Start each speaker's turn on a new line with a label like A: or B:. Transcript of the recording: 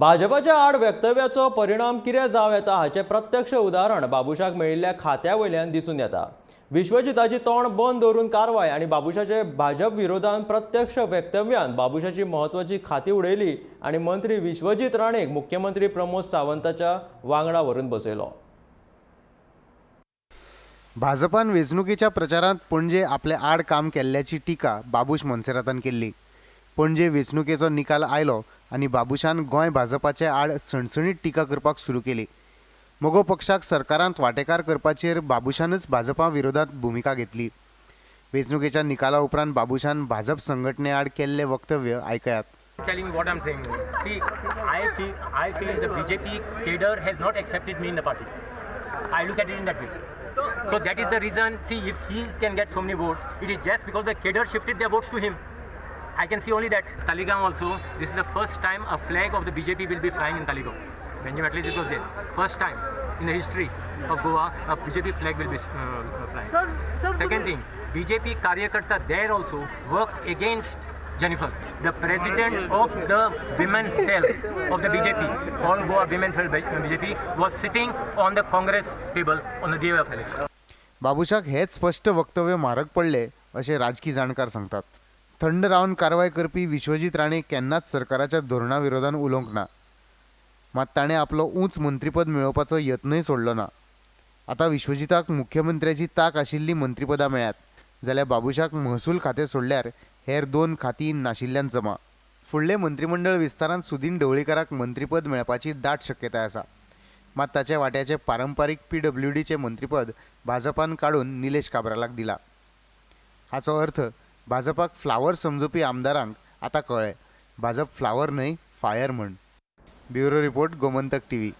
A: भाजपाच्या आड वक्तव्याचो परिणाम कितें जावं येता हाचें प्रत्यक्ष उदाहरण बाबुशाक मेळिल्ल्या खात्या वयल्यान दिसून येता। विश्वजिताची तोंड बंद दवरून कारवाय आनी बाबुशाचे भाजप विरोधान प्रत्यक्ष वक्तव्यान बाबुशाची म्हत्वाची खाती उडयली आनी मंत्री विश्वजीत राणेक मुख्यमंत्री प्रमोद सावंताच्या वांगडा व्हरून बसयलो।
B: भाजपान वेंचणुकेच्या प्रचारांत पणजे आपले आड काम केल्ल्याची टिका बाबूश मोन्सेरातान केल्ली। पणजे वेंचणुकेचो निकाल आयलो आनी बाबुशान गोंय भाजपाचे आड सणसणीत टिका करपाक सुरू केली। मोगो पक्षाक सरकारांत वांटेकार करपाचेर बाबुशानच भाजपा विरोधात भुमिका घेतली। वेंचणुकेच्या निकाला उपरांत बाबुशान भाजप संघटने आड केल्ले वक्तव्य आयकयात।
C: Telling what I'm saying. See, I feel the BJP cadre has not accepted me in the party. I look at it in that way. So that is the reason. See, if he can get so many votes, it is just because the cadre shifted their votes to him. I can see only that. Talegaon also, this is the first time a flag of the BJP will be flying in Talegaon. Benjamin at least it was there. First time in the history of Goa, a BJP flag will be flying. Second thing, BJP Karyakarta there also worked against Jennifer. The president of the women's cell of the BJP, all Goa women's cell BJP, was sitting on the Congress table on the day of election.
B: बाबुशाक हेच स्पष्ट वक्तव्य म्हारग पडले अशें राजकीय जाणकार सांगतात। थंड रावन कारवाय करपी विश्वजीत राणे केन्नाच सरकाराच्या धोरणा विरोधान उलोवंक ना, मात ताणें आपलो उंच मंत्रीपद मेळोवपाचो यत्नय सोडलो ना। आतां विश्वजिताक मुख्यमंत्र्याची ताक आशिल्ली मंत्रीपदां मेळ्ळ्यात, जाल्यार बाबुशाक महसूल खातें सोडल्यार हेर दोन खातीं नाशिल्ल्यान जमा। फुडले मंत्रिमंडळ विस्तारांत सुदीन ढवळीकाराक मंत्रीपद मेळपाची दाट शक्यताय आसा, मात ताचे वाट्याचे पारंपारीक PWDचे मंत्रीपद भाजपान काडून निलेश काब्रालाक दिला। हाचो अर्थ भाजपाक फ्लावर समजूपी आमदारांक आतां कळ्ळें, भाजप फ्लावर न्हय फायर म्हण। Bureau report, Gomantak TV।